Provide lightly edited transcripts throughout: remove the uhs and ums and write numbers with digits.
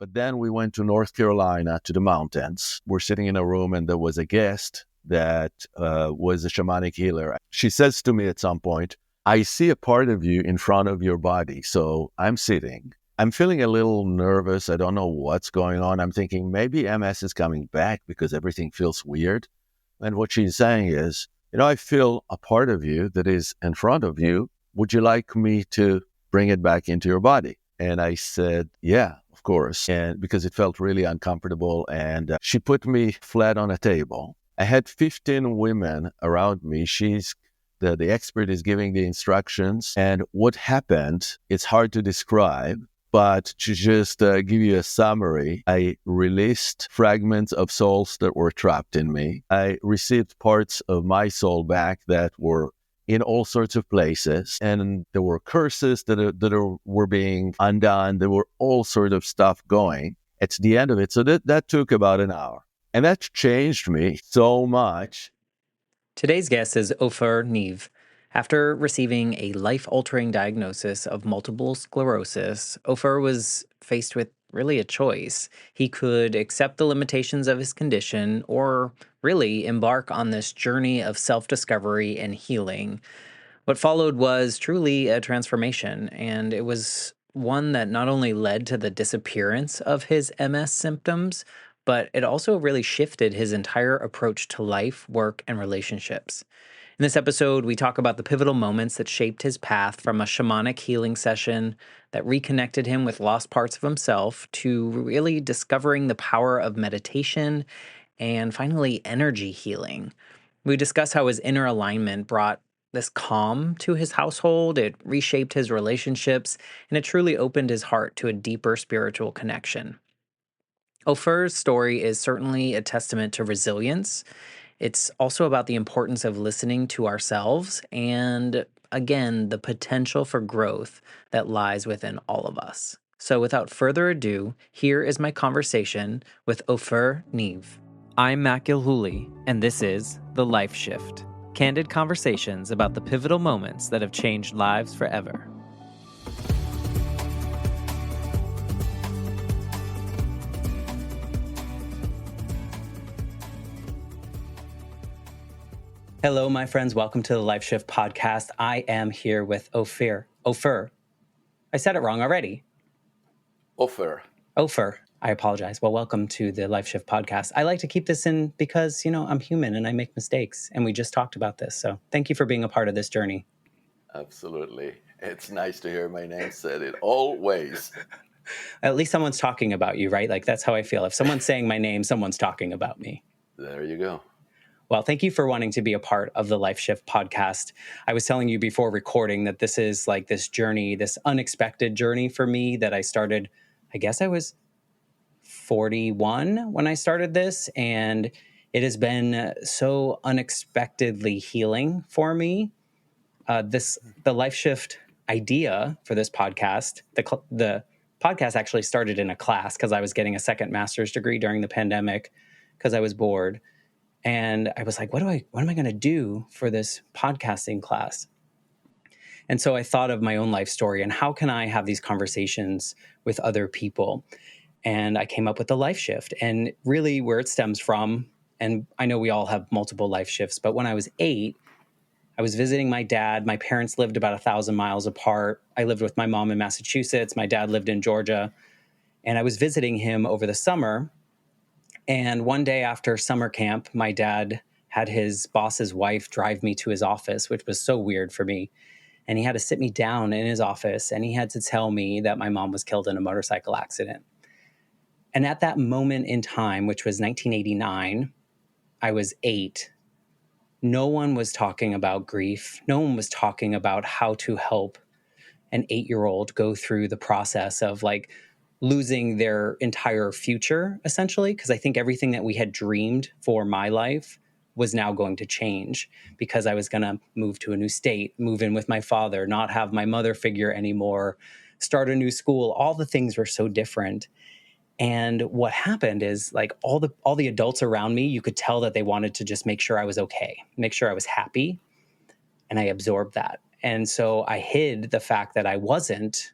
But then we went to North Carolina to the mountains. We're sitting in a room and there was a guest that was a shamanic healer. She says to me at some point, I see a part of you in front of your body. So I'm sitting. I'm feeling a little nervous. I don't know what's going on. I'm thinking maybe MS is coming back because everything feels weird. And what she's saying is, I feel a part of you that is in front of you. Would you like me to bring it back into your body? And I said, yeah, of course. And because it felt really uncomfortable. And she put me flat on a table. I had 15 women around me. The expert is giving the instructions. And what happened, it's hard to describe. But to just give you a summary, I released fragments of souls that were trapped in me. I received parts of my soul back that were in all sorts of places. And there were curses that were being undone. There were all sorts of stuff going at the end of it. So that took about an hour. And that changed me so much. Today's guest is Ofer Niv. After receiving a life-altering diagnosis of multiple sclerosis, Ofer was faced with really a choice. He could accept the limitations of his condition or really embark on this journey of self-discovery and healing. What followed was truly a transformation, and it was one that not only led to the disappearance of his MS symptoms, but it also really shifted his entire approach to life, work, and relationships. In this episode, we talk about the pivotal moments that shaped his path from a shamanic healing session that reconnected him with lost parts of himself to really discovering the power of meditation and finally energy healing. We discuss how his inner alignment brought this calm to his household, it reshaped his relationships, and it truly opened his heart to a deeper spiritual connection. Ofer's story is certainly a testament to resilience. It's also about the importance of listening to ourselves and, again, the potential for growth that lies within all of us. So without further ado, here is my conversation with Ofer Niv. I'm Matt Gilhooly, and this is The Life Shift. Candid conversations about the pivotal moments that have changed lives forever. Hello, my friends. Welcome to the Life Shift podcast. I am here with Ofer. I said it wrong already. Ofer. I apologize. Well, welcome to the Life Shift podcast. I like to keep this in because, I'm human and I make mistakes. And we just talked about this. So thank you for being a part of this journey. Absolutely. It's nice to hear my name said. It always. At least someone's talking about you, right? Like, that's how I feel. If someone's saying my name, someone's talking about me. There you go. Well, thank you for wanting to be a part of the Life Shift podcast. I was telling you before recording that this is like this journey, this unexpected journey for me that I started, I guess I was 41 when I started this, and it has been so unexpectedly healing for me. The Life Shift idea for this podcast, the podcast actually started in a class because I was getting a second master's degree during the pandemic because I was bored. And I was like, what am I going to do for this podcasting class? And so I thought of my own life story and how can I have these conversations with other people? And I came up with the Life Shift, and really where it stems from, and I know we all have multiple life shifts, but when I was 8, I was visiting my dad. My parents lived about 1,000 miles apart. I lived with my mom in Massachusetts. My dad lived in Georgia. And I was visiting him over the summer. And one day after summer camp, my dad had his boss's wife drive me to his office, which was so weird for me. And he had to sit me down in his office, and he had to tell me that my mom was killed in a motorcycle accident. And at that moment in time, which was 1989, I was 8. No one was talking about grief. No one was talking about how to help an 8-year-old go through the process of like losing their entire future, essentially, because I think everything that we had dreamed for my life was now going to change because I was going to move to a new state, move in with my father, not have my mother figure anymore, start a new school. All the things were so different. And what happened is like all the adults around me, you could tell that they wanted to just make sure I was okay, make sure I was happy. And I absorbed that. And so I hid the fact that I wasn't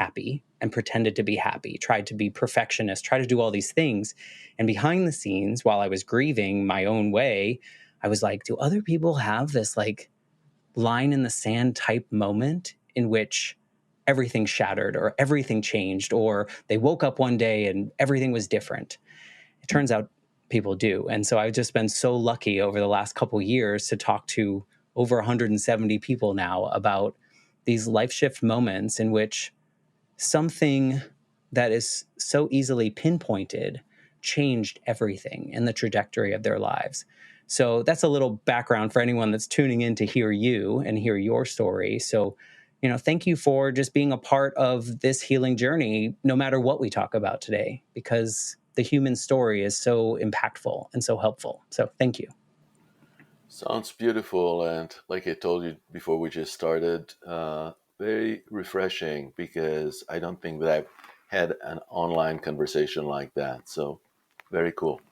happy and pretended to be happy, tried to be perfectionist, tried to do all these things. And behind the scenes, while I was grieving my own way, I was like, do other people have this like line in the sand type moment in which everything shattered or everything changed, or they woke up one day and everything was different? It turns out people do. And so I've just been so lucky over the last couple years to talk to over 170 people now about these life shift moments in which something that is so easily pinpointed changed everything in the trajectory of their lives. So that's a little background for anyone that's tuning in to hear you and hear your story. So, thank you for just being a part of this healing journey, no matter what we talk about today, because the human story is so impactful and so helpful. So thank you. Sounds beautiful. And like I told you before we just started, very refreshing because I don't think that I've had an online conversation like that. So very cool.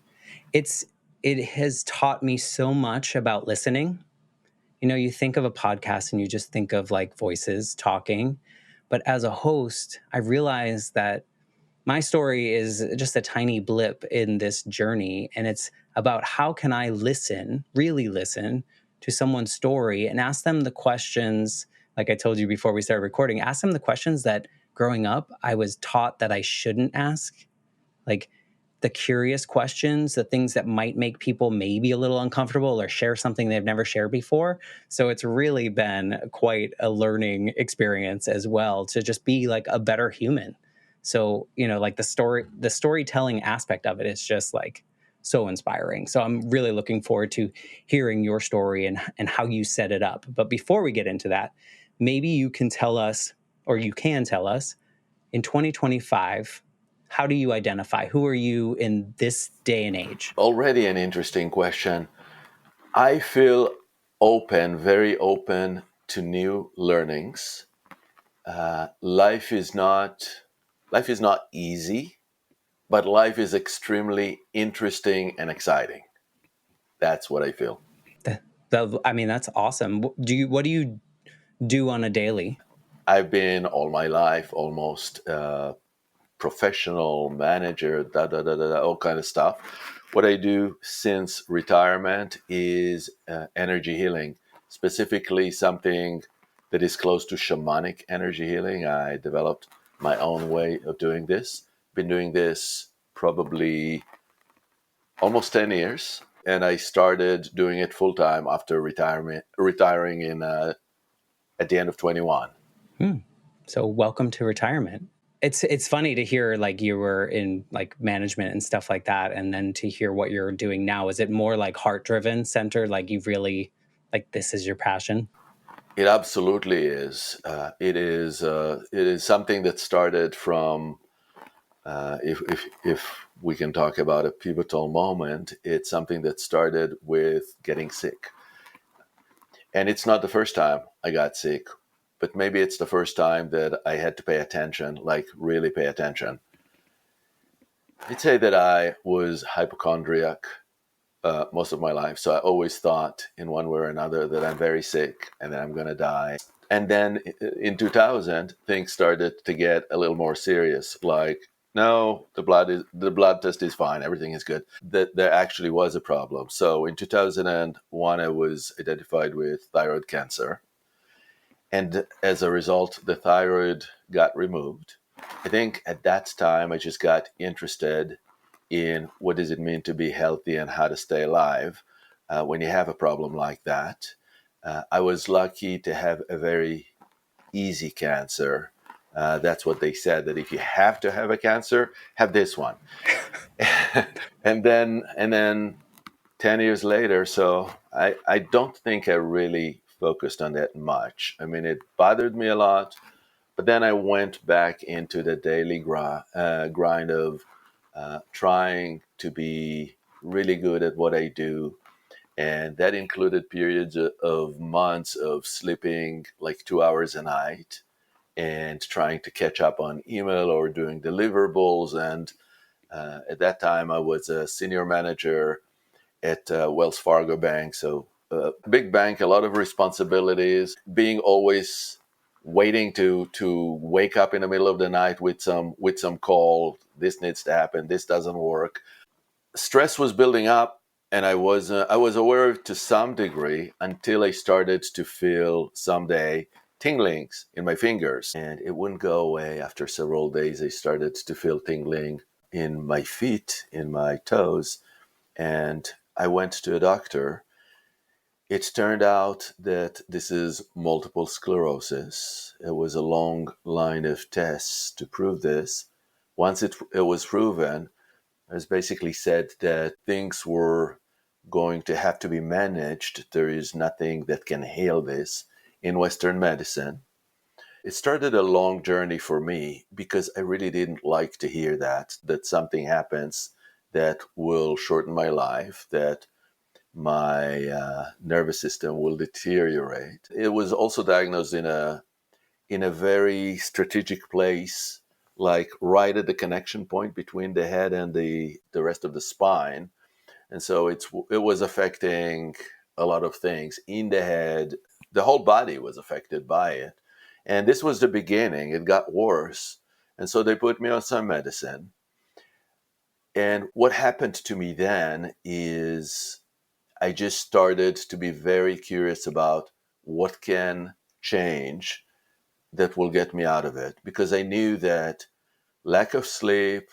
It has taught me so much about listening. You think of a podcast and you just think of like voices talking. But as a host, I realized that my story is just a tiny blip in this journey. And it's about how can I listen, really listen to someone's story and ask them the questions, like I told you before we started recording, ask them the questions that growing up I was taught that I shouldn't ask. Like, the curious questions, the things that might make people maybe a little uncomfortable or share something they've never shared before. So it's really been quite a learning experience as well to just be like a better human. So, like the storytelling aspect of it is just like so inspiring. So I'm really looking forward to hearing your story and how you set it up. But before we get into that, maybe you can tell us, or you can tell us, in 2025, how do you identify? Who are you in this day and age? Already an interesting question. I feel open, very open to new learnings. Life is not easy, but life is extremely interesting and exciting. That's what I feel. I mean, that's awesome. What do you do on a daily? I've been all my life almost professional manager, all kind of stuff. What I do since retirement is energy healing, specifically something that is close to shamanic energy healing. I developed my own way of doing this. Been doing this probably almost 10 years, and I started doing it full time after retiring in at the end of 21. So welcome to retirement. It's funny to hear like you were in like management and stuff like that, and then to hear what you're doing now. Is it more like heart driven, centered? Like you've really like this is your passion? It absolutely is. It is something that started from. If we can talk about a pivotal moment, it's something that started with getting sick, and it's not the first time I got sick, but maybe it's the first time that I had to pay attention, like really pay attention. I'd say that I was hypochondriac most of my life. So I always thought in one way or another that I'm very sick and that I'm going to die. And then in 2000, things started to get a little more serious. Like, no, the blood test is fine. Everything is good. That there actually was a problem. So in 2001, I was identified with thyroid cancer. And as a result, the thyroid got removed. I think at that time, I just got interested in what does it mean to be healthy and how to stay alive when you have a problem like that. I was lucky to have a very easy cancer. That's what they said, that if you have to have a cancer, have this one. and then 10 years later, so I don't think I really focused on that much. I mean, it bothered me a lot, but then I went back into the daily grind of trying to be really good at what I do. And that included periods of months of sleeping like 2 hours a night and trying to catch up on email or doing deliverables. And at that time, I was a senior manager at Wells Fargo Bank. So a big bank, a lot of responsibilities, being always waiting to wake up in the middle of the night with some call. This needs to happen. This doesn't work. Stress was building up, and I was aware to some degree until I started to feel someday tinglings in my fingers, and it wouldn't go away. After several days, I started to feel tingling in my feet, in my toes, and I went to a doctor. It turned out that this is multiple sclerosis. It was a long line of tests to prove this. Once it was proven, it was basically said that things were going to have to be managed. There is nothing that can heal this in Western medicine. It started a long journey for me because I really didn't like to hear that something happens that will shorten my life, that my nervous system will deteriorate. It was also diagnosed in a very strategic place, like right at the connection point between the head and the rest of the spine. And so it was affecting a lot of things in the head. The whole body was affected by it. And this was the beginning. It got worse. And so they put me on some medicine. And what happened to me then is I just started to be very curious about what can change that will get me out of it, because I knew that lack of sleep,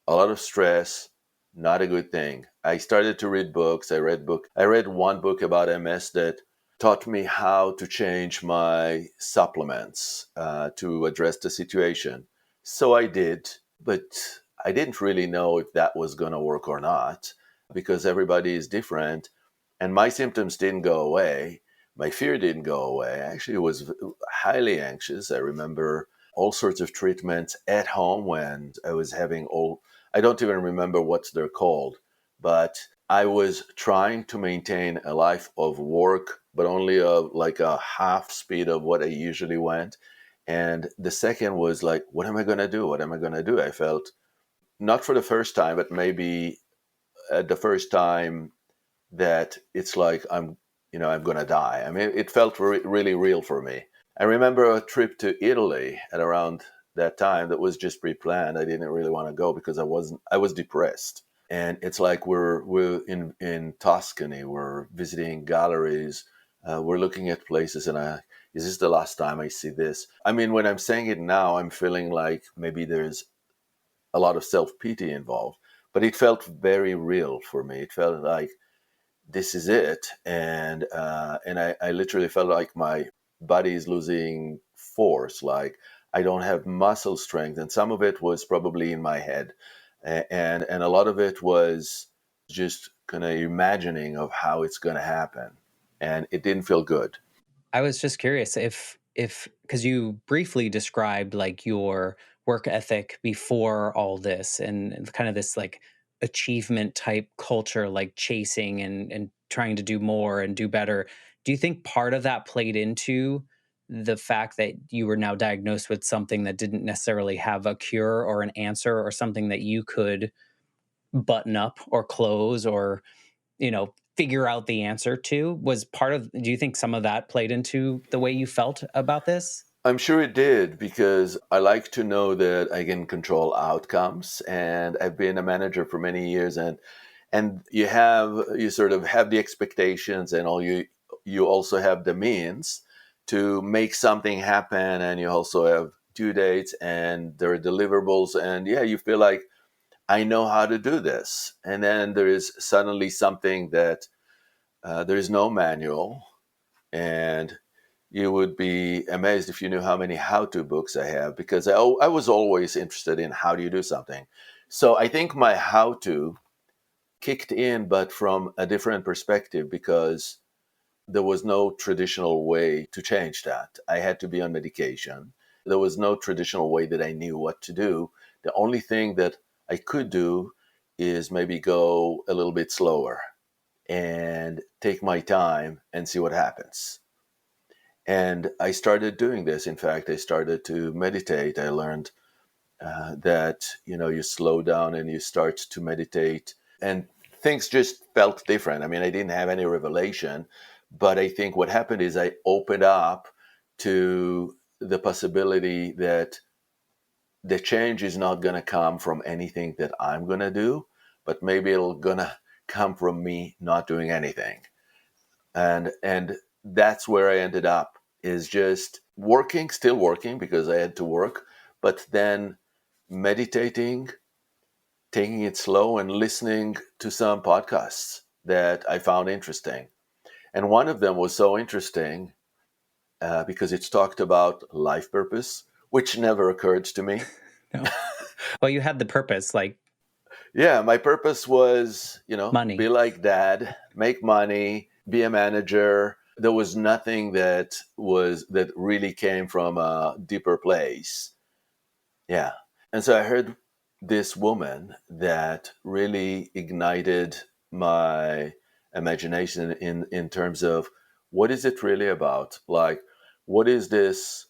a lot of stress, not a good thing. I started to read books. I read one book about MS that taught me how to change my supplements to address the situation. So I did, but I didn't really know if that was going to work or not, because everybody is different. And my symptoms didn't go away. My fear didn't go away. Actually, I was highly anxious. I remember all sorts of treatments at home when I was having I don't even remember what they're called, but I was trying to maintain a life of work, but only like a half speed of what I usually went. And the second was like, what am I going to do? What am I going to do? I felt not for the first time, but maybe at the first time that it's like I'm going to die. I mean, it felt really real for me. I remember a trip to Italy at around that time that was just pre-planned. I didn't really want to go because I was depressed. And it's like we're in Tuscany, we're visiting galleries, we're looking at places, and is this the last time I see this? I mean, when I'm saying it now, I'm feeling like maybe there's a lot of self-pity involved, but it felt very real for me. It felt like this is it, and I literally felt like my body is losing force, like I don't have muscle strength, and some of it was probably in my head, and a lot of it was just kind of imagining of how it's going to happen, and it didn't feel good. I was just curious if because you briefly described like your work ethic before all this and kind of this like achievement type culture, like chasing and trying to do more and do better. Do you think part of that played into the fact that you were now diagnosed with something that didn't necessarily have a cure or an answer or something that you could button up or close or figure out the answer to? Was part of Do you think some of that played into the way you felt about this? I'm sure it did, because I like to know that I can control outcomes, and I've been a manager for many years, and you sort of have the expectations, and you also have the means to make something happen, and you also have due dates, and there are deliverables, and yeah, you feel like I know how to do this, and then there is suddenly something that there is no manual, and you would be amazed if you knew how many how-to books I have, because I was always interested in how do you do something. So I think my how-to kicked in, but from a different perspective, because there was no traditional way to change that. I had to be on medication. There was no traditional way that I knew what to do. The only thing that I could do is maybe go a little bit slower and take my time and see what happens. And I started doing this. In fact, I started to meditate. I learned that you slow down and you start to meditate, and things just felt different. I mean, I didn't have any revelation, but I think what happened is I opened up to the possibility that the change is not going to come from anything that I'm going to do, but maybe it'll going to come from me not doing anything. And that's where I ended up, is just working, still working because I had to work, but then meditating, taking it slow, and listening to some podcasts that I found interesting. And one of them was so interesting because it's talked about life purpose, which never occurred to me. No. Well, you had the purpose, like Yeah, my purpose was, money. be like dad, make money, be a manager. There was nothing that really came from a deeper place. Yeah. And so I heard this woman that really ignited my imagination in terms of what is it really about? Like, what is this?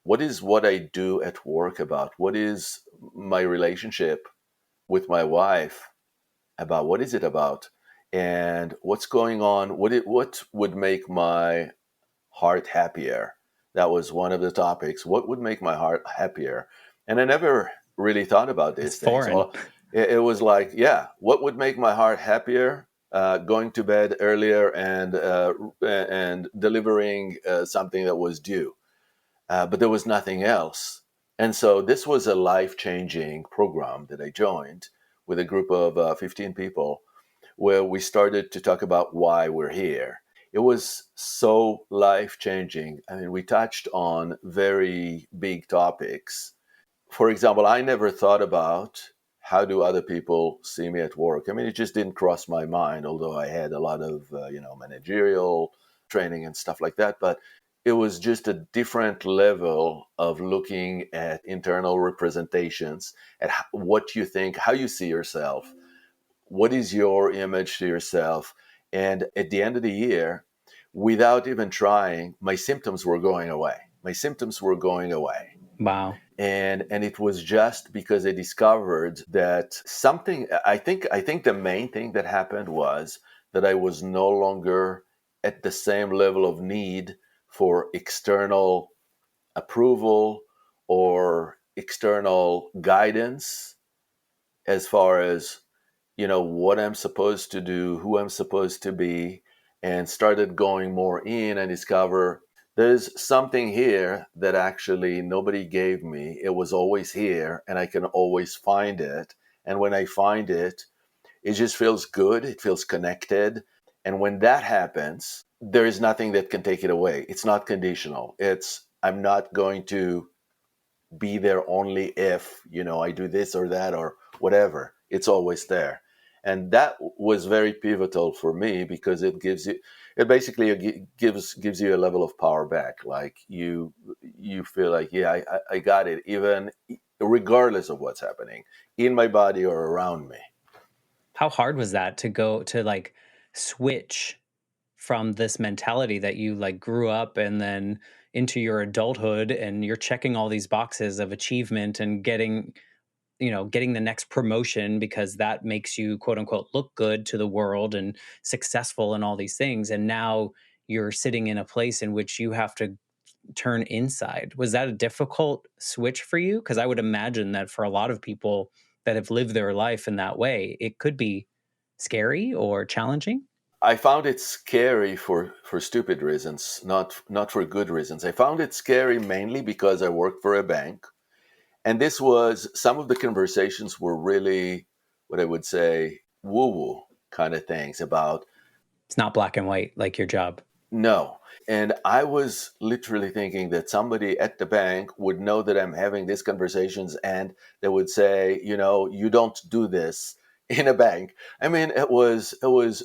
What is what I do at work about? What is my relationship with my wife about? What is it about? And what's going on? What would make my heart happier? That was one of the topics. What would make my heart happier? And I never really thought about It's these things. foreign. It was like, yeah, what would make my heart happier? Going to bed earlier and delivering something that was due. But there was nothing else. And so this was a life-changing program that I joined with a group of 15 people, where we started to talk about why we're here. It was so life-changing. I mean, we touched on very big topics. For example, I never thought about how do other people see me at work. I mean, it just didn't cross my mind, although I had a lot of, managerial training and stuff like that. But it was just a different level of looking at internal representations, at what you think, how you see yourself, what is your image to yourself. And at the end of the year, without even trying, my symptoms were going away. My symptoms were going away. Wow. And it was just because I discovered that something. I think the main thing that happened was that I was no longer at the same level of need for external approval or external guidance, as far as what I'm supposed to do, who I'm supposed to be, and started going more in and discover there's something here that actually nobody gave me. It was always here and I can always find it. And when I find it, it just feels good. It feels connected. And when that happens, there is nothing that can take it away. It's not conditional. I'm not going to be there only if I do this or that or whatever. It's always there. And that was very pivotal for me, because it basically gives you a level of power back. Like you feel like, yeah, I got it, even regardless of what's happening in my body or around me. How hard was that to go to like switch from this mentality that you like grew up and then into your adulthood, and you're checking all these boxes of achievement and getting the next promotion because that makes you quote unquote look good to the world and successful and all these things, and now you're sitting in a place in which you have to turn inside. Was that a difficult switch for you? Because I would imagine that for a lot of people that have lived their life in that way, it could be scary or challenging. I found it scary for stupid reasons, not for good reasons. I found it scary mainly because I worked for a bank. And some of the conversations were really what I would say woo woo kind of things about It's not black and white like your job. no. And I was literally thinking that somebody at the bank would know that I'm having these conversations, and they would say, you don't do this in a bank. I mean, it was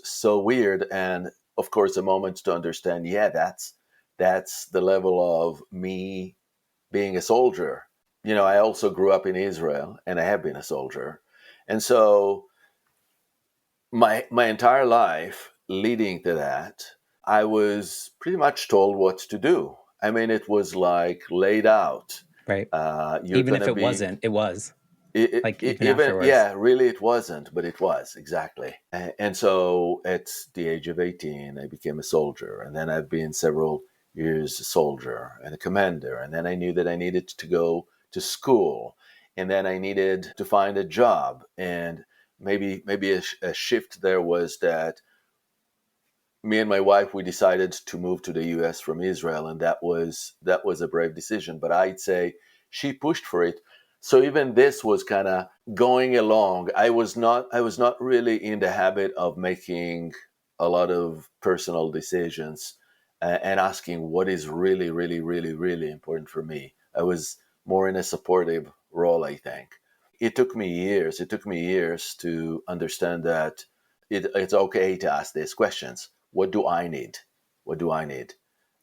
so weird. And of course, a moment to understand, yeah, that's the level of me being a soldier. I also grew up in Israel and I have been a soldier. And so my entire life leading to that, I was pretty much told what to do. I mean, it was like laid out. Right. You're Even going if to it be, wasn't, it was like even even, afterwards. yeah, really it wasn't, but it was exactly. And so at the age of 18, I became a soldier. And then I've been several years a soldier and a commander. And then I knew that I needed to go to school. And then I needed to find a job. And maybe a shift there was that me and my wife, we decided to move to the US from Israel, and that was a brave decision. But I'd say she pushed for it. So even this was kind of going along. I was not really in the habit of making a lot of personal decisions and asking what is really, really, really, really important for me. I was more in a supportive role, I think. It took me years. It took me years to understand that it's okay to ask these questions. What do I need? What do I need?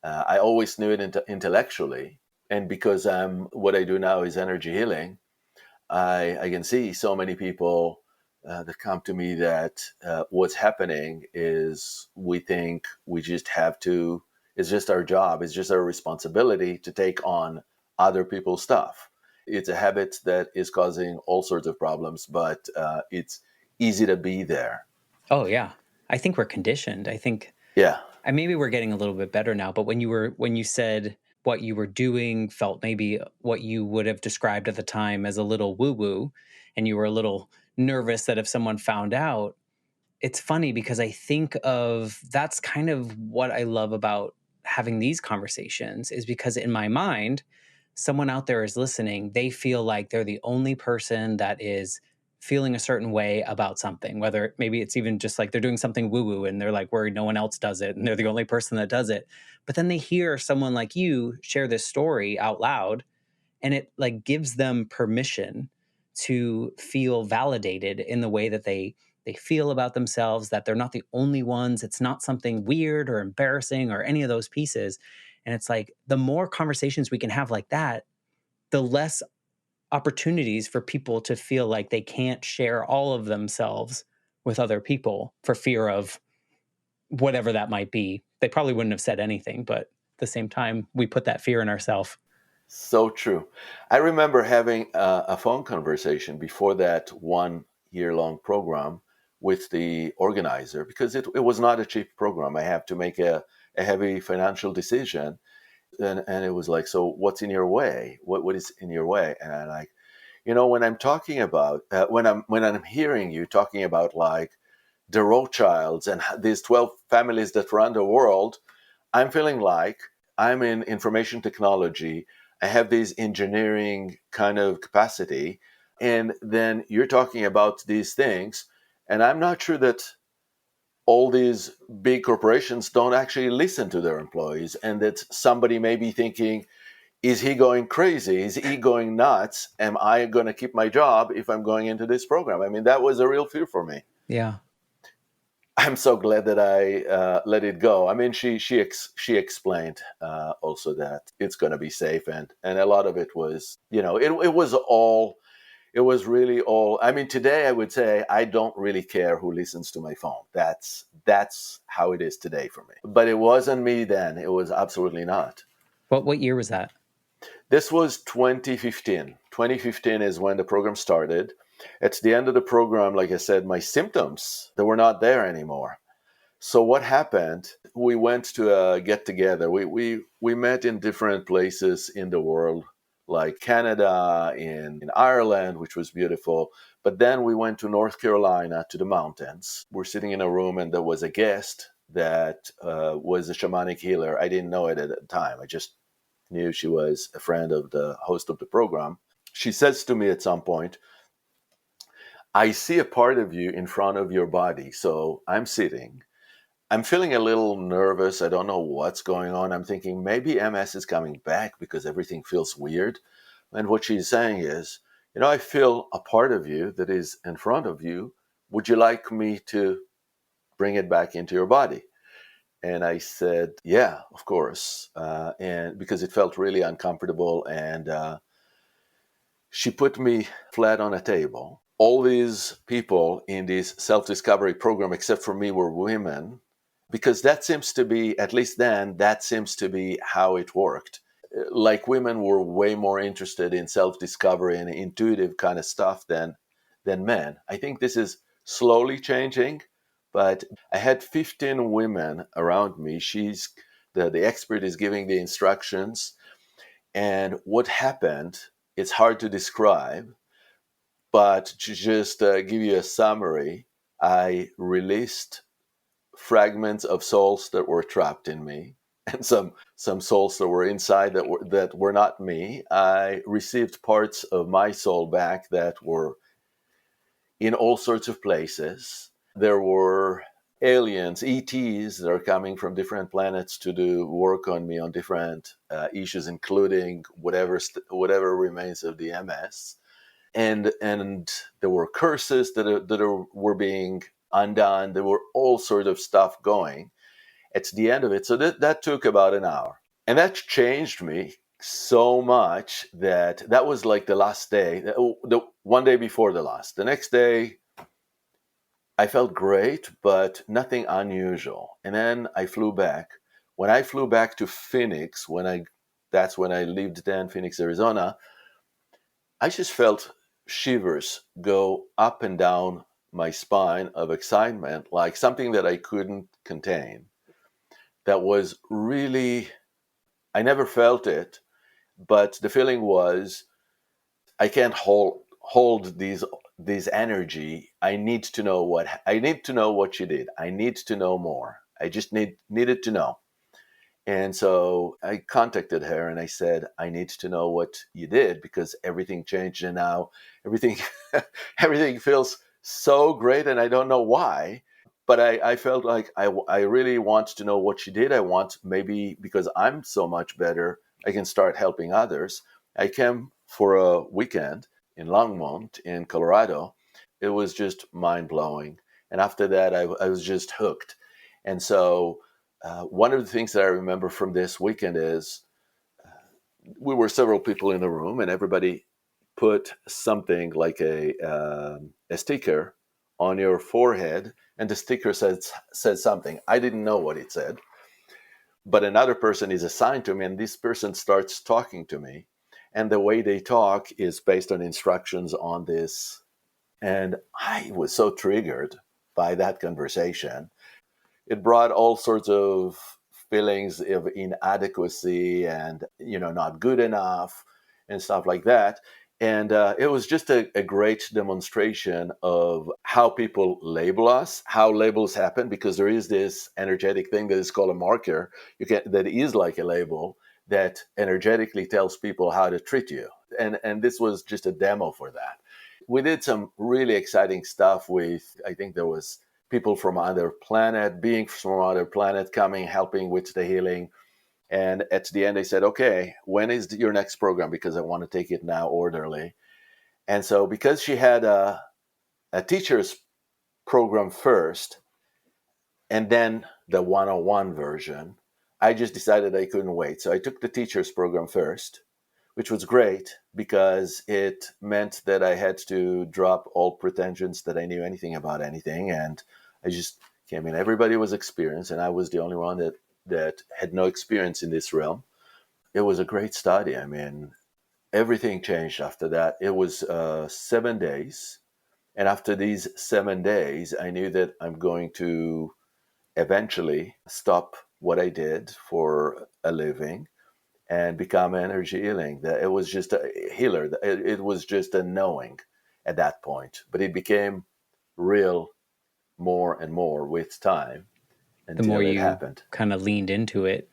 I always knew it intellectually, and because what I do now is energy healing, I can see so many people that come to me that what's happening is we think we just have to. It's just our job. It's just our responsibility to take on other people's stuff. It's a habit that is causing all sorts of problems, but it's easy to be there. Oh yeah. I think we're conditioned. I think Yeah. and maybe we're getting a little bit better now, but when you said what you were doing felt maybe what you would have described at the time as a little woo-woo, and you were a little nervous that if someone found out, it's funny because I think of that's kind of what I love about having these conversations is because in my mind, someone out there is listening, they feel like they're the only person that is feeling a certain way about something, whether maybe it's even just like they're doing something woo woo and they're like worried no one else does it and they're the only person that does it. But then they hear someone like you share this story out loud and it like gives them permission to feel validated in the way that they feel about themselves, that they're not the only ones, it's not something weird or embarrassing or any of those pieces. And it's like the more conversations we can have like that, the less opportunities for people to feel like they can't share all of themselves with other people for fear of whatever that might be. They probably wouldn't have said anything, but at the same time we put that fear in ourselves. So true. I remember having a phone conversation before that 1 year long program with the organizer because it was not a cheap program. I have to make a heavy financial decision. And it was like, so what's in your way? What is in your way? And I like, when I'm talking about, when I'm hearing you talking about like the Rothschilds and these 12 families that run the world, I'm feeling like I'm in information technology. I have this engineering kind of capacity. And then you're talking about these things. And I'm not sure that all these big corporations don't actually listen to their employees. And that somebody may be thinking, is he going crazy? Is he going nuts? Am I going to keep my job if I'm going into this program? I mean, that was a real fear for me. Yeah. I'm so glad that I let it go. I mean, she explained also that it's going to be safe, and a lot of it was, it was really all. I mean, today I would say I don't really care who listens to my phone. That's how it is today for me. But it wasn't me then. It was absolutely not. What year was that? This was 2015. 2015 is when the program started. At the end of the program, like I said, my symptoms, they were not there anymore. So what happened? We went to a get together. We met in different places in the world, like Canada, in Ireland, which was beautiful. But then we went to North Carolina to the mountains. We're sitting in a room, and there was a guest that was a shamanic healer. I didn't know it at the time. I just knew she was a friend of the host of the program. She says to me at some point, I see a part of you in front of your body. So I'm sitting. I'm feeling a little nervous. I don't know what's going on. I'm thinking maybe MS is coming back because everything feels weird. And what she's saying is, I feel a part of you that is in front of you. Would you like me to bring it back into your body? And I said, yeah, of course. And because it felt really uncomfortable. And she put me flat on a table. All these people in this self-discovery program, except for me, were women, because that seems to be, at least then, that seems to be how it worked. Like women were way more interested in self-discovery and intuitive kind of stuff than men. I think this is slowly changing, but I had 15 women around me. She's The expert is giving the instructions. And what happened, it's hard to describe, but to just give you a summary, I released fragments of souls that were trapped in me, and some souls that were inside that were not me. I received parts of my soul back that were in all sorts of places. There were aliens, ETs, that are coming from different planets to do work on me on different issues, including whatever remains of the MS. And there were curses were being undone. There were all sorts of stuff going at the end of it. So that took about an hour, and that changed me so much that was like the last day, the one day before the last. The next day, I felt great, but nothing unusual. And then I flew back. When I flew back to Phoenix, that's when I lived then, Phoenix, Arizona, I just felt shivers go up and down my spine of excitement, like something that I couldn't contain. That was really, I never felt it, but the feeling was, I can't hold these energy. I need to know what she did. I need to know more. I just needed to know. And so I contacted her and I said, I need to know what you did, because everything changed, and now everything everything feels so great, and I don't know why. But I felt like I really want to know what she did. I want, maybe because I'm so much better, I can start helping others. I came for a weekend in Longmont in Colorado. It was just mind blowing. And after that, I was just hooked. And so one of the things that I remember from this weekend is we were several people in the room, and everybody put something like a sticker on your forehead, and the sticker said something. I didn't know what it said, but another person is assigned to me, and this person starts talking to me, and the way they talk is based on instructions on this. And I was so triggered by that conversation. It brought all sorts of feelings of inadequacy and not good enough and stuff like that. And it was just a great demonstration of how people label us, how labels happen, because there is this energetic thing that is called a marker. That is like a label that energetically tells people how to treat you. And this was just a demo for that. We did some really exciting stuff with, I think there was people from other planet, beings from other planet coming, helping with the healing. And at the end, they said, okay, when is your next program? Because I want to take it now orderly. And so because she had a teacher's program first, and then the 101 version, I just decided I couldn't wait. So I took the teacher's program first, which was great because it meant that I had to drop all pretensions that I knew anything about anything. And I just came in. Everybody was experienced, and I was the only one that had no experience in this realm. It was a great study. I mean, everything changed after that. It was 7 days. And after these 7 days, I knew that I'm going to eventually stop what I did for a living and become energy healing. That it was just a healer. It was just a knowing at that point, but it became real more and more with time The more until it you happened. kind of leaned into it,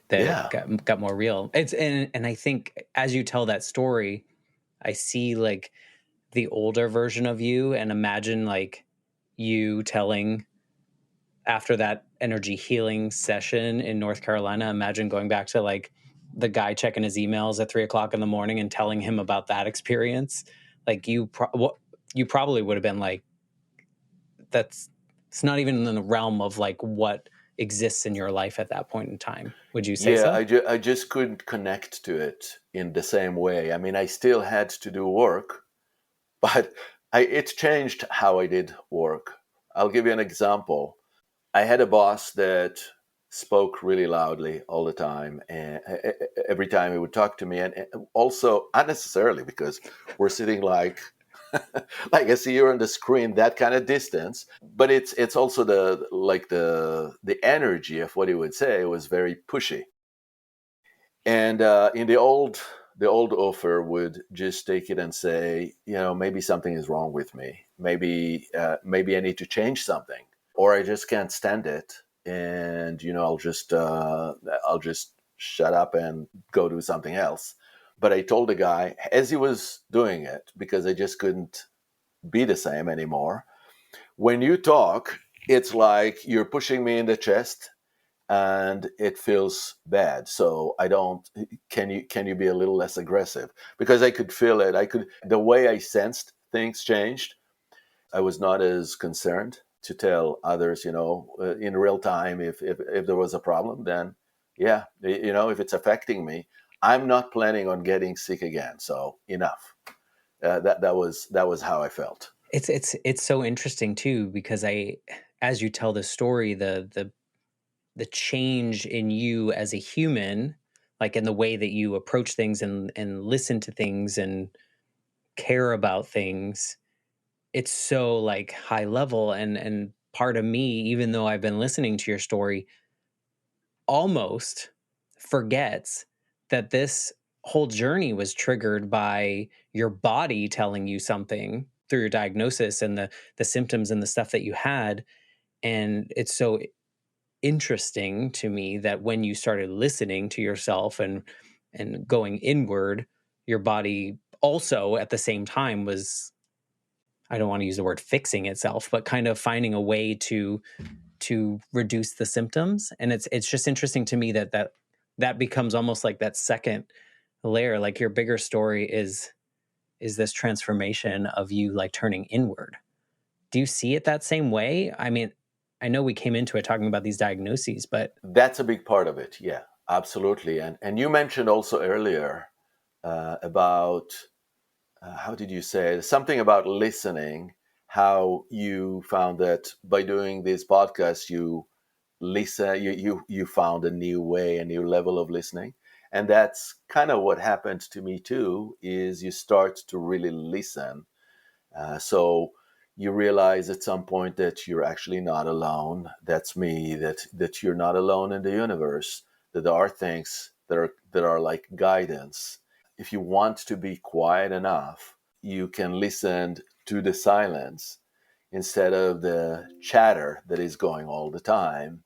that Yeah. it got more real. And I think as you tell that story, I see like the older version of you, and imagine like you telling, after that energy healing session in North Carolina, imagine going back to like the guy checking his emails at 3:00 in the morning and telling him about that experience. Like you probably would have been like, it's not even in the realm of like what exists in your life at that point in time. Would you say Yeah, so? I just couldn't connect to it in the same way. I mean, I still had to do work, but it changed how I did work. I'll give you an example. I had a boss that spoke really loudly all the time, and every time he would talk to me, and also unnecessarily, because we're sitting like like I see you on the screen, that kind of distance. But it's also the energy of what he would say was very pushy. And in the old Ofer would just take it and say, maybe something is wrong with me. Maybe I need to change something, or I just can't stand it, and I'll just shut up and go do something else. But I told the guy as he was doing it, because I just couldn't be the same anymore. When you talk, it's like you're pushing me in the chest, and it feels bad. So I don't. Can you be a little less aggressive? Because I could feel it. The way I sensed things changed. I was not as concerned to tell others, in real time, if there was a problem. Then, yeah, if it's affecting me, I'm not planning on getting sick again. So enough. That was how I felt. It's so interesting too, because as you tell the story, the change in you as a human, like in the way that you approach things and listen to things and care about things, it's so like high level. And part of me, even though I've been listening to your story, almost forgets that this whole journey was triggered by your body telling you something through your diagnosis and the symptoms and the stuff that you had. And it's so interesting to me that when you started listening to yourself and going inward, your body also at the same time was, I don't want to use the word fixing itself, but kind of finding a way to reduce the symptoms. And it's just interesting to me that becomes almost like that second layer. Like your bigger story is this transformation of you like turning inward. Do you see it that same way? I mean, I know we came into it talking about these diagnoses, but That's a big part of it. Yeah, absolutely. And you mentioned also earlier about how did you say something about listening? How you found that by doing this podcast, you listen, you found a new way, a new level of listening, and that's kind of what happened to me too. Is you start to really listen, so you realize at some point that you're actually not alone. That's me. That you're not alone in the universe. That there are things that are like guidance. If you want to be quiet enough, you can listen to the silence instead of the chatter that is going all the time.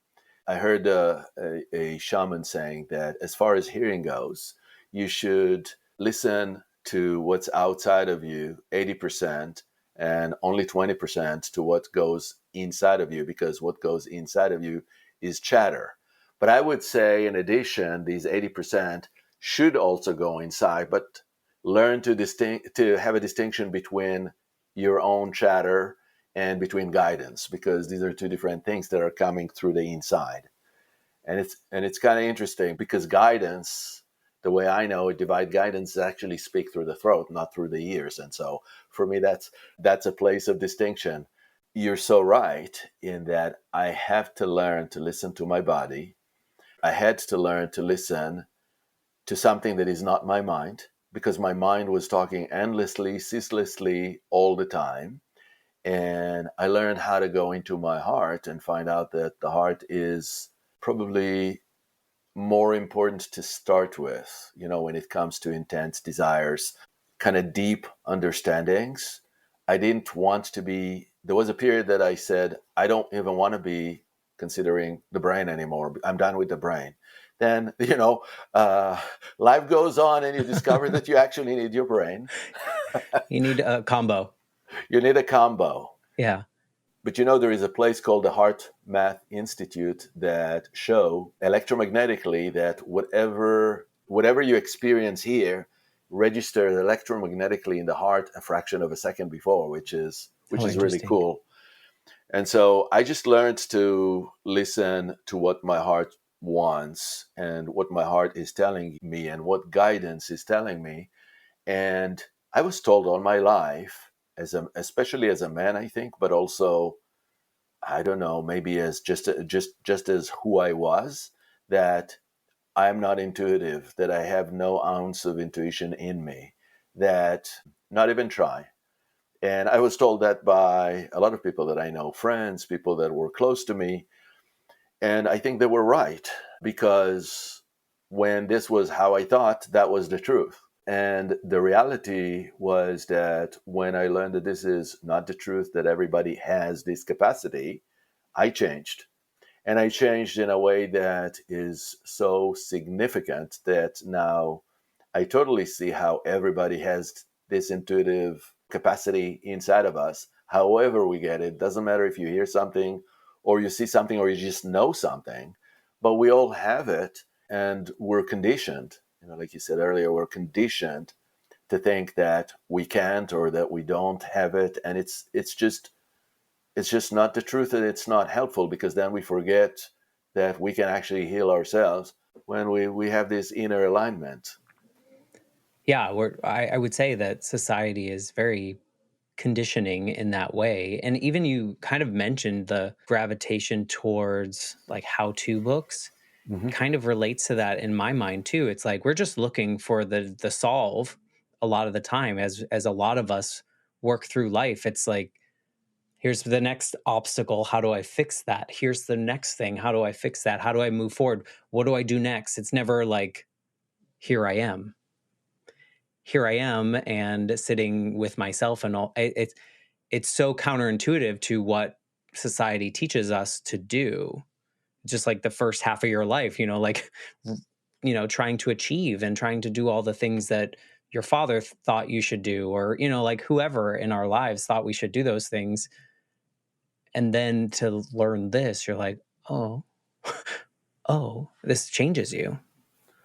I heard a shaman saying that as far as hearing goes, you should listen to what's outside of you 80% and only 20% to what goes inside of you, because what goes inside of you is chatter. But I would say, in addition, these 80% should also go inside, but learn to have a distinction between your own chatter and between guidance, because these are two different things that are coming through the inside. And it's kind of interesting, because guidance, the way I know it, divine guidance actually speak through the throat, not through the ears. And so for me, that's a place of distinction. You're so right in that I have to learn to listen to my body. I had to learn to listen to something that is not my mind, because my mind was talking endlessly, ceaselessly all the time. And I learned how to go into my heart and find out that the heart is probably more important to start with, when it comes to intense desires, kind of deep understandings. I didn't want to be, there was a period that I said, I don't even want to be considering the brain anymore. I'm done with the brain. Then, life goes on and you discover that you actually need your brain. you need a combo. You need a combo. Yeah. But there is a place called the Heart Math Institute that show electromagnetically that whatever you experience here registers electromagnetically in the heart a fraction of a second before, which is really cool. And so I just learned to listen to what my heart wants and what my heart is telling me and what guidance is telling me. And I was told all my life, especially as a man, I think, but also, I don't know, maybe as just as who I was, that I'm not intuitive, that I have no ounce of intuition in me, that not even try. And I was told that by a lot of people that I know, friends, people that were close to me. And I think they were right, because when this was how I thought, that was the truth. And the reality was that when I learned that this is not the truth, that everybody has this capacity, I changed. And I changed in a way that is so significant that now I totally see how everybody has this intuitive capacity inside of us. However, we get it, doesn't matter if you hear something or you see something or you just know something, but we all have it, and we're conditioned. Like you said earlier, we're conditioned to think that we can't or that we don't have it, and it's just not the truth, and it's not helpful, because then we forget that we can actually heal ourselves when we have this inner alignment. Yeah, I would say that society is very conditioning in that way. And even you kind of mentioned the gravitation towards like how-to books Hmm. kind of relates to that in my mind too. It's like we're just looking for the solve a lot of the time as a lot of us work through life. It's like here's the next obstacle, how do I fix that? Here's the next thing, how do I fix that? How do I move forward? What do I do next? It's never like here I am. Here I am and sitting with myself and all it's so counterintuitive to what society teaches us to do. Just like the first half of your life, like trying to achieve and trying to do all the things that your father thought you should do, or like whoever in our lives thought we should do those things. And then to learn this, you're like, oh, oh, this changes you.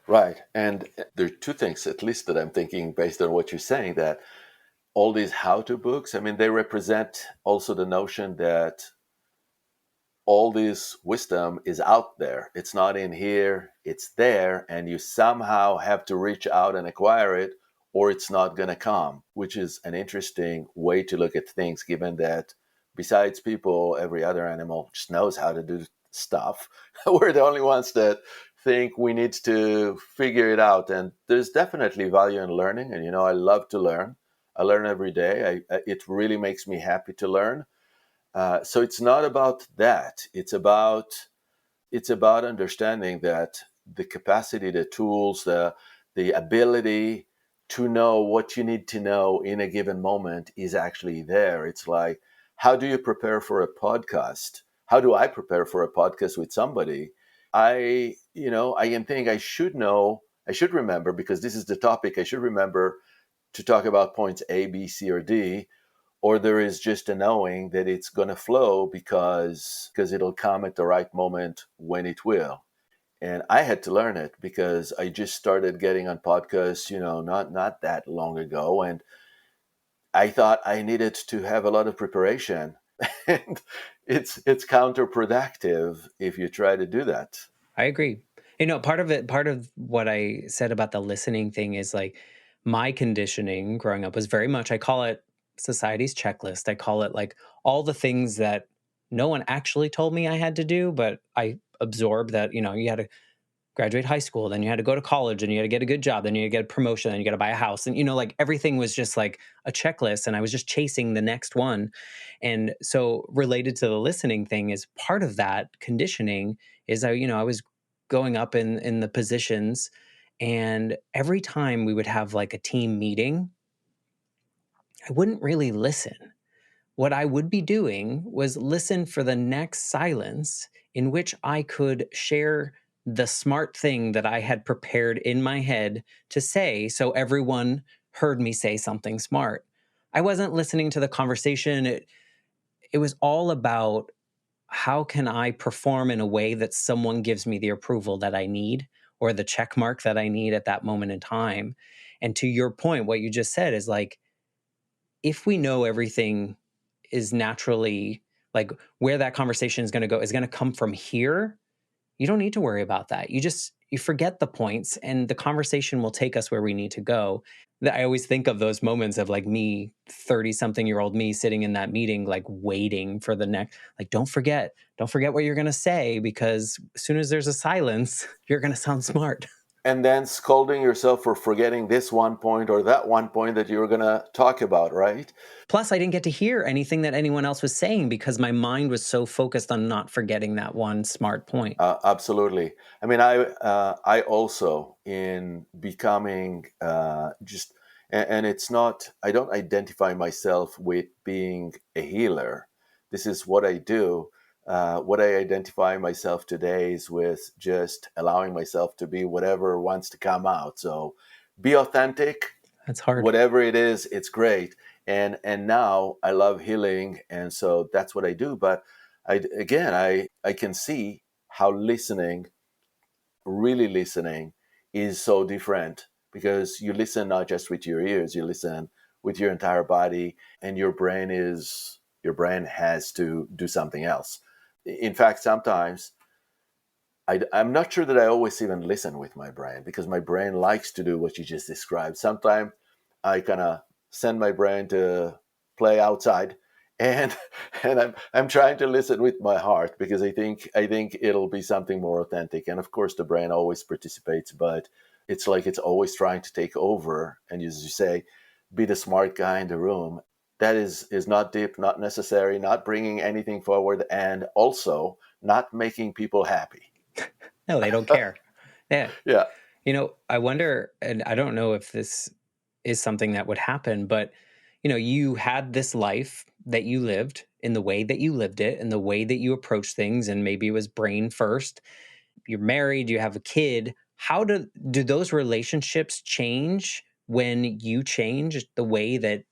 Right. And there are two things, at least, that I'm thinking based on what you're saying, that all these how to books, I mean, they represent also the notion that all this wisdom is out there. It's not in here, it's there, and you somehow have to reach out and acquire it, or it's not going to come, which is an interesting way to look at things, given that besides people, every other animal just knows how to do stuff. We're the only ones that think we need to figure it out. And there's definitely value in learning. And, I love to learn. I learn every day. It really makes me happy to learn. So it's not about that. It's about understanding that the capacity, the tools, the ability to know what you need to know in a given moment is actually there. It's like, how do you prepare for a podcast? How do I prepare for a podcast with somebody? I can think I should know, I should remember, because this is the topic, I should remember to talk about points A, B, C, or D, or there is just a knowing that it's going to flow because it'll come at the right moment when it will. And I had to learn it because I just started getting on podcasts, not that long ago, and I thought I needed to have a lot of preparation. And it's counterproductive if you try to do that. I agree. Part of what I said about the listening thing is like my conditioning growing up was very much, I call it society's checklist. I call it like all the things that no one actually told me I had to do, but I absorbed that, you had to graduate high school, then you had to go to college and you had to get a good job, then you had to get a promotion, then you got to buy a house. And, like everything was just like a checklist and I was just chasing the next one. And so related to the listening thing is part of that conditioning is I was going up in the positions, and every time we would have like a team meeting, I wouldn't really listen. What I would be doing was listen for the next silence in which I could share the smart thing that I had prepared in my head to say so everyone heard me say something smart. I wasn't listening to the conversation. It was all about how can I perform in a way that someone gives me the approval that I need or the check mark that I need at that moment in time. And to your point, what you just said is like, if we know everything is naturally like where that conversation is going to go is going to come from here, you don't need to worry about that. You forget the points and the conversation will take us where we need to go. I always think of those moments of like me, 30 something year old me sitting in that meeting, like waiting for the next, like, don't forget what you're going to say, because as soon as there's a silence, you're going to sound smart. And then scolding yourself for forgetting this one point or that one point that you were going to talk about, right? Plus, I didn't get to hear anything that anyone else was saying because my mind was so focused on not forgetting that one smart point. Absolutely. I mean, I also in becoming and it's not. I don't identify myself with being a healer. This is what I do. What I identify myself today is with just allowing myself to be whatever wants to come out. So, be authentic. That's hard. Whatever it is, it's great. And now I love healing, and so that's what I do. But I can see how really listening, is so different, because you listen not just with your ears, you listen with your entire body, and your brain has to do something else. In fact, sometimes I'm not sure that I always even listen with my brain, because my brain likes to do what you just described. Sometimes I kind of send my brain to play outside, and I'm trying to listen with my heart, because I think it'll be something more authentic. And of course, the brain always participates, but it's like it's always trying to take over. And as you say, be the smart guy in the room. That is not deep, not necessary, not bringing anything forward, and also not making people happy. No, they don't care. Yeah. Yeah. I wonder, and I don't know if this is something that would happen, but you had this life that you lived in the way that you lived it and the way that you approach things, and maybe it was brain first. You're married, you have a kid. How do those relationships change when you change the way that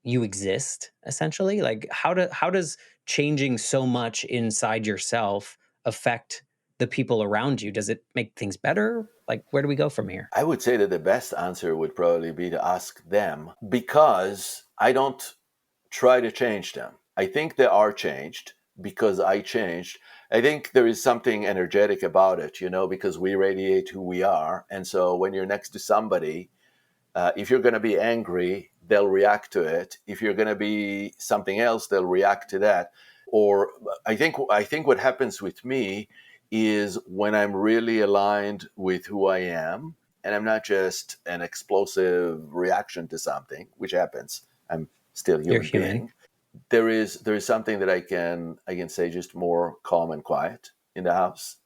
you exist, essentially? Like how does changing so much inside yourself affect the people around you? Does it make things better? Like, where do we go from here? I would say that the best answer would probably be to ask them, because I don't try to change them. I think they are changed because I changed. I think there is something energetic about it, because we radiate who we are. And so when you're next to somebody, if you're going to be angry, they'll react to it. If you're going to be something else, they'll react to that. Or I think what happens with me is when I'm really aligned with who I am, and I'm not just an explosive reaction to something, which happens. I'm still a You're human human. being. There is something that I can say just more calm and quiet in the house,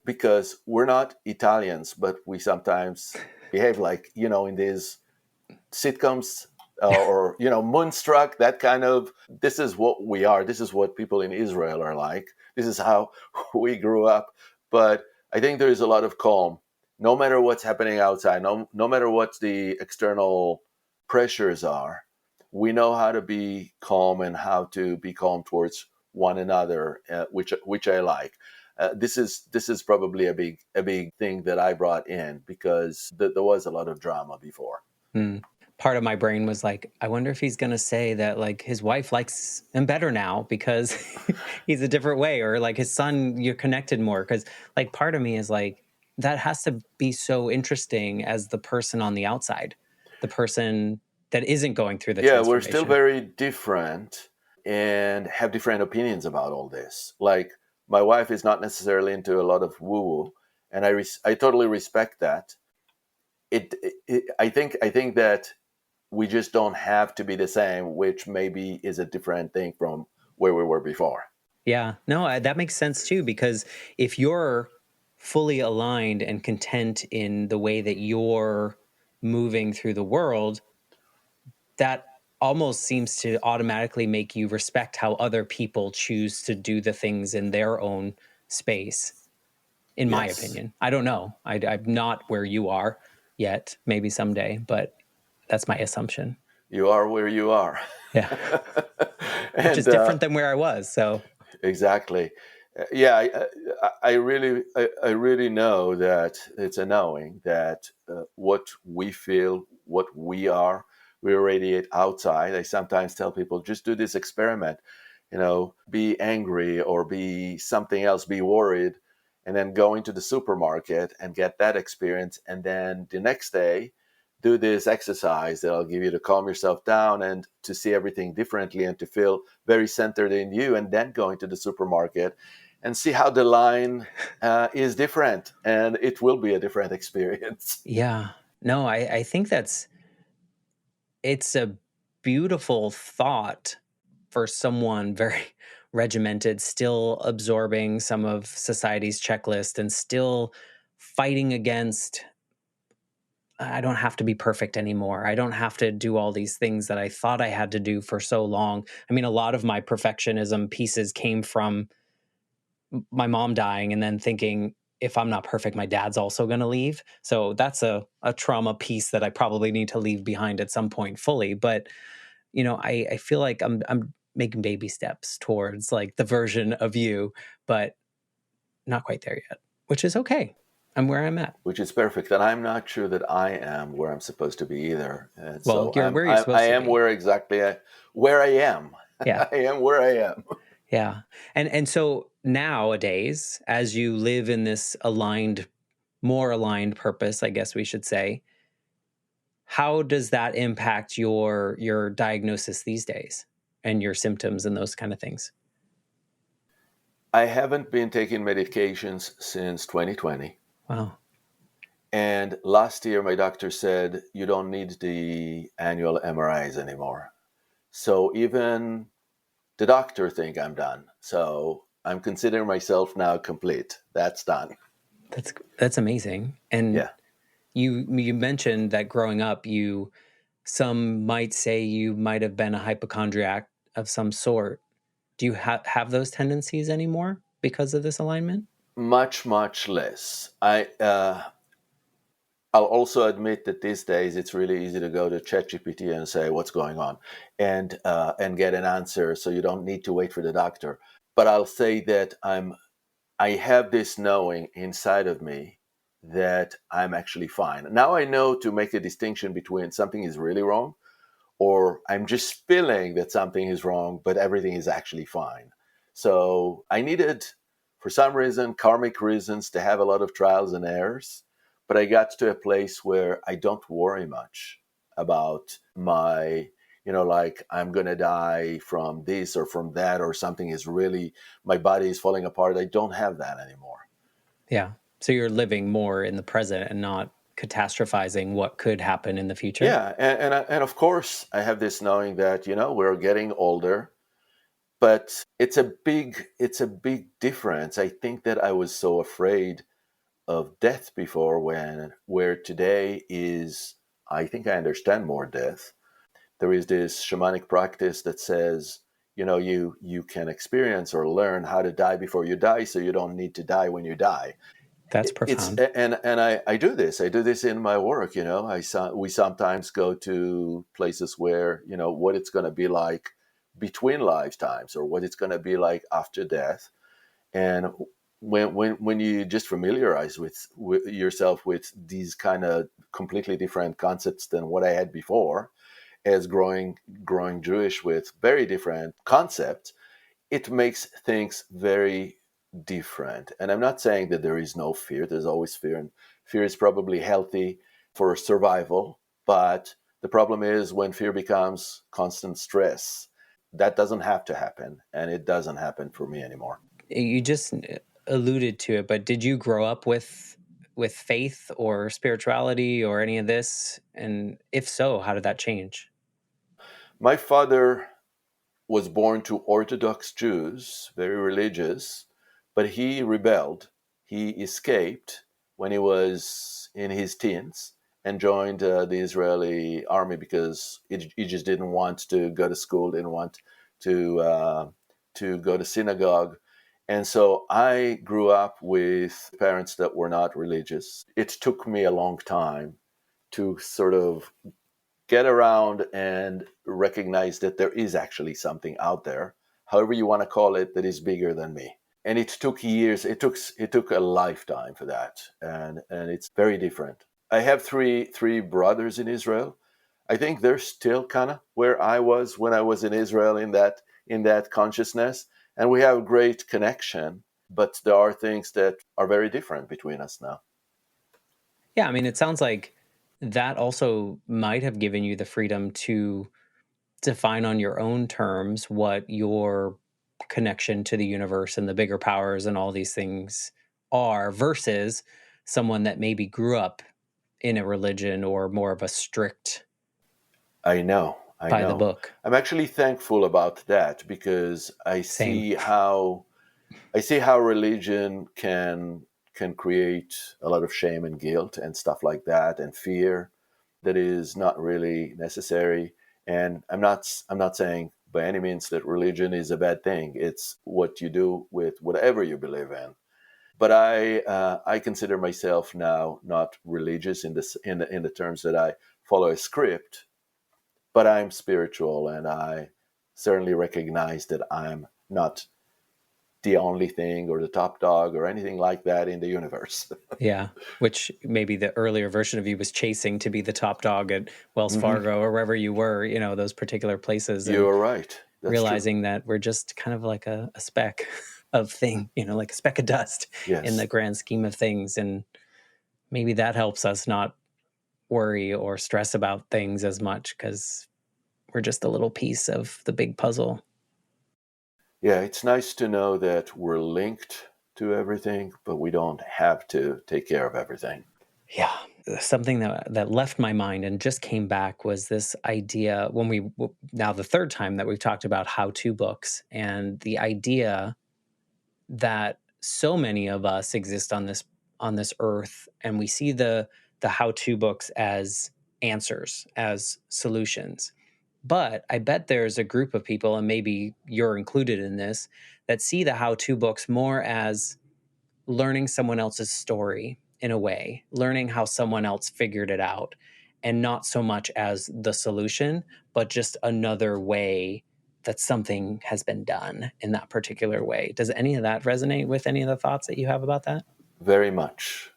because we're not Italians, but we sometimes behave like, in these sitcoms, or Moonstruck, that kind of. This is what we are. This is what people in Israel are like. This is how we grew up. But I think there is a lot of calm, no matter what's happening outside, no matter what the external pressures are. We know how to be calm, and how to be calm towards one another, which I like. This is probably a big thing that I brought in, because there was a lot of drama before. Part of my brain was like, I wonder if he's going to say that like his wife likes him better now because he's a different way, or like his son, you're connected more. Because like part of me is like, that has to be so interesting as the person on the outside, the person that isn't going through the Yeah, we're still transformation. very different and have different opinions about all this. Like, my wife is not necessarily into a lot of woo woo, and I totally respect that. I think that we just don't have to be the same, which maybe is a different thing from where we were before. Yeah, no, that makes sense too, because if you're fully aligned and content in the way that you're moving through the world, that almost seems to automatically make you respect how other people choose to do the things in their own space, in my Yes, opinion. I don't know. I'm not where you are yet, maybe someday, but that's my assumption. you are where you are. Yeah. Which is And different than where I was. So, exactly. Yeah, I really know that it's a knowing that what we feel, what we radiate outside. I sometimes tell people, just do this experiment, be angry or be something else, be worried, and then go into the supermarket and get that experience. And then the next day, do this exercise that'll give you to calm yourself down and to see everything differently and to feel very centered in you, and then go into the supermarket and see how the line is different, and it will be a different experience. Yeah. No, I think it's a beautiful thought for someone very regimented, still absorbing some of society's checklist and still fighting against, I don't have to be perfect anymore. I don't have to do all these things that I thought I had to do for so long. I mean, a lot of my perfectionism pieces came from my mom dying and then thinking, if I'm not perfect, my dad's also going to leave. So that's a trauma piece that I probably need to leave behind at some point fully. But, I feel like I'm making baby steps towards like the version of you, but not quite there yet, which is okay. I'm where I'm at. Which is perfect. And I'm not sure that I am where I'm supposed to be either. And Well, so you're where you're I supposed to am be. where exactly where I am. Yeah. I am where I am. Yeah. And so nowadays, as you live in this more aligned purpose, I guess we should say, how does that impact your diagnosis these days and your symptoms and those kind of things? I haven't been taking medications since 2020. Wow. And last year, my doctor said, you don't need the annual MRIs anymore. So even the doctor think I'm done. So I'm considering myself now complete. That's done. That's amazing. And Yeah. you mentioned that growing up, some might say you might have been a hypochondriac of some sort. Do you have those tendencies anymore because of this alignment? Much, much less. I'll also admit that these days it's really easy to go to ChatGPT and say what's going on, and get an answer, so you don't need to wait for the doctor. But I'll say that I have this knowing inside of me that I'm actually fine. Now I know to make a distinction between something is really wrong or I'm just feeling that something is wrong, but everything is actually fine. So I needed, for some reason, karmic reasons, to have a lot of trials and errors. But I got to a place where I don't worry much about like I'm going to die from this or from that, or something is really, my body is falling apart. I don't have that anymore. Yeah. So you're living more in the present and not catastrophizing what could happen in the future. Yeah. And of course, I have this knowing that, we're getting older. But it's a big difference. I think that I was so afraid of death before, where today is, I think I understand more death. There is this shamanic practice that says, you can experience or learn how to die before you die, so you don't need to die when you die. That's It's profound. and I do this. I do this in my work. We sometimes go to places where what it's going to be like between lifetimes, or what it's going to be like after death. And when you just familiarize with yourself with these kind of completely different concepts than what I had before, as growing Jewish with very different concepts, it makes things very different. And I'm not saying that there is no fear. There's always fear, and fear is probably healthy for survival. But the problem is when fear becomes constant stress. That doesn't have to happen, and it doesn't happen for me anymore. You just alluded to it, but did you grow up with faith or spirituality or any of this? And if so, how did that change? My father was born to Orthodox Jews, very religious, but he rebelled. He escaped when he was in his teens and joined the Israeli army because he just didn't want to go to school, didn't want to go to synagogue. And so I grew up with parents that were not religious. It took me a long time to sort of get around and recognize that there is actually something out there, however you want to call it, that is bigger than me. And it took years. It took a lifetime for that, and it's very different. I have three brothers in Israel. I think they're still kind of where I was when I was in Israel, in that consciousness, and we have a great connection. But there are things that are very different between us now. Yeah, I mean, it sounds like that also might have given you the freedom to define on your own terms what your connection to the universe and the bigger powers and all these things are, versus someone that maybe grew up in a religion or more of a strict I know. by the book. I'm actually thankful about that because Same. I see how religion can create a lot of shame and guilt and stuff like that and fear that is not really necessary. And I'm not saying by any means that religion is a bad thing. It's what you do with whatever you believe in. But I consider myself now not religious in the terms that I follow a script, but I'm spiritual, and I certainly recognize that I'm not the only thing or the top dog or anything like that in the universe. Yeah, which maybe the earlier version of you was chasing to be the top dog at Wells Mm-hmm. Fargo or wherever you were, those particular places, and You're right. That's realizing that we're just kind of like a speck of thing, like a speck of dust in the Yes. grand scheme of things. And maybe that helps us not worry or stress about things as much because we're just a little piece of the big puzzle. Yeah, it's nice to know that we're linked to everything, but we don't have to take care of everything. Yeah. Something that left my mind and just came back was this idea when now the third time that we've talked about how-to books, and the idea that so many of us exist on this earth, and we see the how-to books as answers, as solutions. But I bet there's a group of people, and maybe you're included in this, that see the how-to books more as learning someone else's story, in a way, learning how someone else figured it out, and not so much as the solution, but just another way that something has been done in that particular way. Does any of that resonate with any of the thoughts that you have about that? Very much.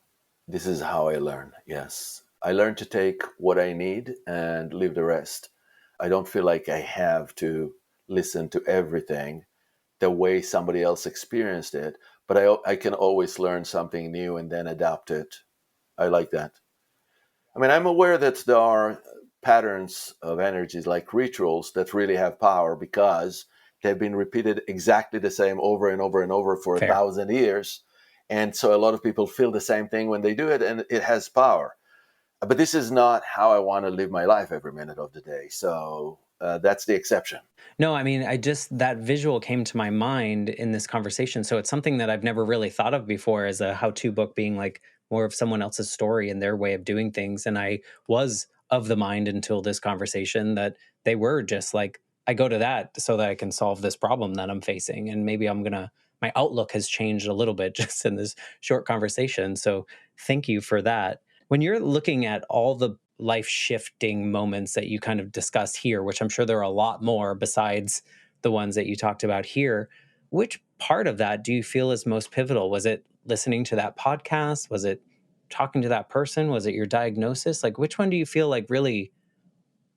This is how I learn. Yes. I learn to take what I need and leave the rest. I don't feel like I have to listen to everything the way somebody else experienced it, but I can always learn something new and then adapt it. I like that. I mean, I'm aware that there are patterns of energies like rituals that really have power because they've been repeated exactly the same over and over and over for Fair. 1,000 years. And so a lot of people feel the same thing when they do it, and it has power. But this is not how I want to live my life every minute of the day. So that's the exception. No, I mean, that visual came to my mind in this conversation. So it's something that I've never really thought of before as a how-to book, being like more of someone else's story and their way of doing things. And I was of the mind until this conversation that they were just like, I go to that so that I can solve this problem that I'm facing. And maybe my outlook has changed a little bit just in this short conversation. So thank you for that. When you're looking at all the life shifting moments that you kind of discussed here, which I'm sure there are a lot more besides the ones that you talked about here, which part of that do you feel is most pivotal? Was it listening to that podcast? Was it talking to that person? Was it your diagnosis? Like, which one do you feel like really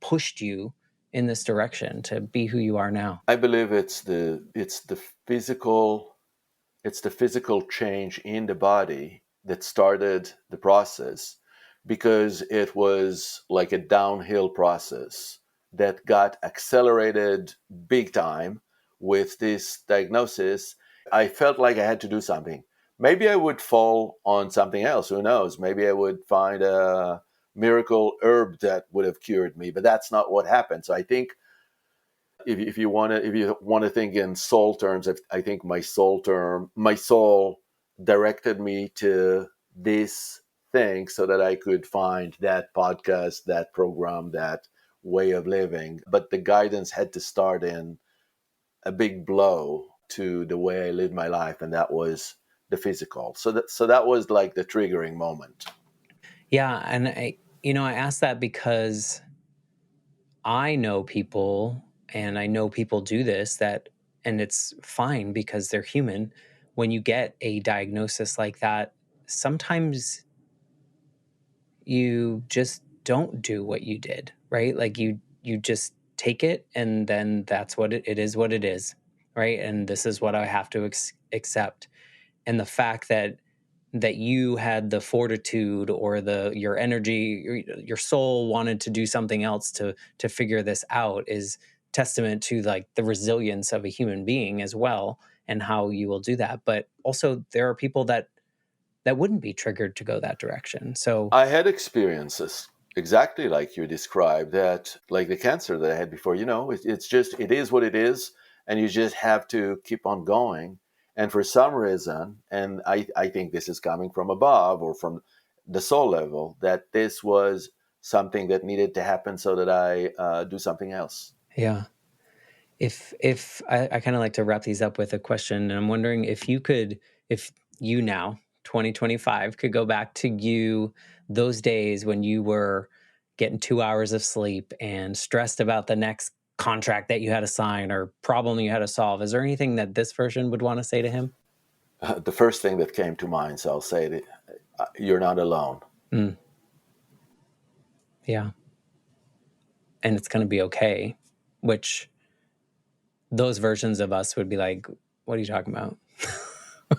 pushed you in this direction to be who you are now? I believe physical it's the physical change in the body that started the process, because it was like a downhill process that got accelerated big time with this diagnosis. I felt like I had to do something. Maybe I would fall on something else. Who knows? Maybe I would find a miracle herb that would have cured me, but that's not what happened. So I think if you want to think in soul terms, I think my soul directed me to this thing so that I could find that podcast, that program, that way of living. But the guidance had to start in a big blow to the way I lived my life, and that was the physical. So that was like the triggering moment. Yeah, and I asked that because I know people, and I know people do this, and it's fine because they're human. When you get a diagnosis like that, sometimes you just don't do what you did, right? Like you just take it, and then that's what it is, what it is, right? And this is what I have to accept. And the fact that you had the fortitude, or your energy, your soul wanted to do something else to figure this out, is testament to like the resilience of a human being as well, and how you will do that. But also there are people that wouldn't be triggered to go that direction. So I had experiences exactly like you described, that like the cancer that I had before, it's just, it is what it is. And you just have to keep on going. And for some reason, and I think this is coming from above or from the soul level, that this was something that needed to happen so that I do something else. yeah. If I kind of like to wrap these up with a question, and I'm wondering if you now 2025 could go back to you those days when you were getting 2 hours of sleep and stressed about the next contract that you had to sign or problem you had to solve, is there anything that this version would want to say to him? The first thing that came to mind, so I'll say that you're not alone. Mm, yeah. And it's going to be okay, which those versions of us would be like, what are you talking about?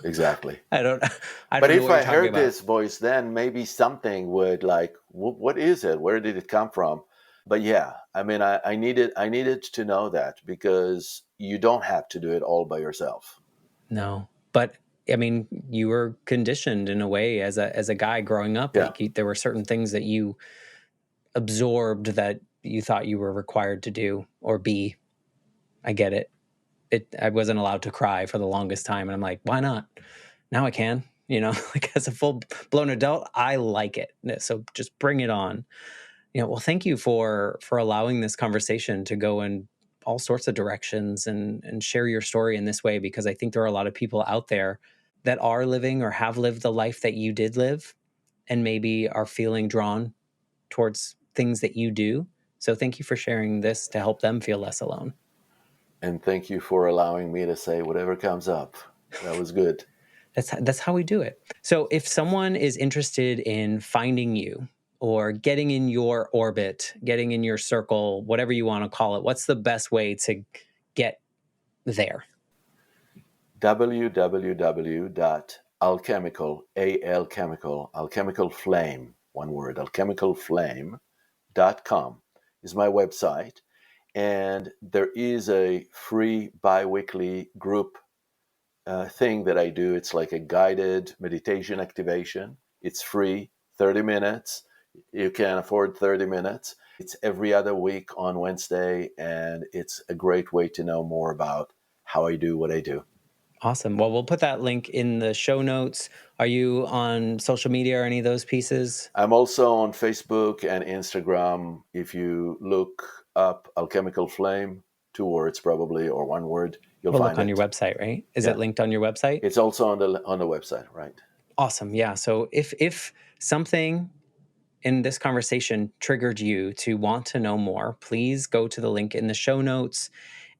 Exactly. I don't But know if what you're I talking heard about. this voice, then maybe something would like, what is it? Where did it come from? But yeah, I mean, I needed to know that, because you don't have to do it all by yourself. No, but I mean, you were conditioned in a way as a guy growing up. Yeah. Like there were certain things that you absorbed that you thought you were required to do or be. I get it. I wasn't allowed to cry for the longest time, and I'm like, why not? Now I can. Like as a full blown adult, I like it. So just bring it on. Well, thank you for allowing this conversation to go in all sorts of directions and share your story in this way, because I think there are a lot of people out there that are living or have lived the life that you did live, and maybe are feeling drawn towards things that you do. So thank you for sharing this to help them feel less alone. And thank you for allowing me to say whatever comes up. That was good. That's how we do it. So if someone is interested in finding you or getting in your orbit, getting in your circle, whatever you want to call it, what's the best way to get there? www.alchemical, alchemical flame, one word, alchemicalflame.com is my website. And there is a free bi-weekly group thing that I do. It's like a guided meditation activation. It's free, 30 minutes. You can afford 30 minutes. It's every other week on Wednesday, and it's a great way to know more about how I do what I do. Awesome. Well, we'll put that link in the show notes. Are you on social media or any of those pieces? I'm also on Facebook and Instagram. If you look up Alchemical Flame, 2 words probably, or 1 word, you'll We'll find look on it. your website, right? Is Yeah. it linked on your website? It's also on the website, right? Awesome. Yeah. So if something in this conversation triggered you to want to know more, please go to the link in the show notes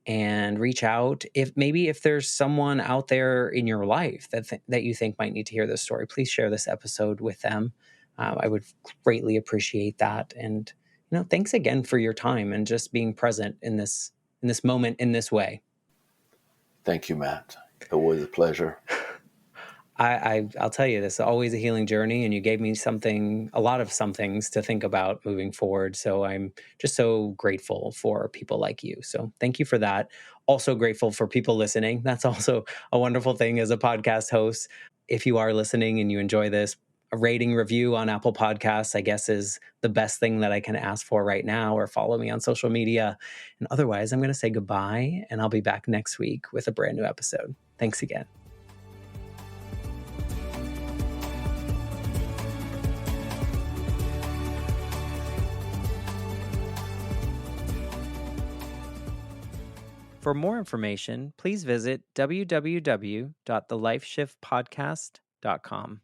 and reach out. If there's someone out there in your life that you think might need to hear this story, please share this episode with them. I would greatly appreciate that. And thanks again for your time and just being present in this moment in this way. Thank you, Matt. It was a pleasure. I'll tell you, this is always a healing journey, and you gave me a lot of somethings to think about moving forward. So I'm just so grateful for people like you. So thank you for that. Also grateful for people listening. That's also a wonderful thing as a podcast host. If you are listening and you enjoy this, a rating review on Apple Podcasts, I guess, is the best thing that I can ask for right now, or follow me on social media. And otherwise, I'm going to say goodbye, and I'll be back next week with a brand new episode. Thanks again. For more information, please visit www.thelifeshiftpodcast.com.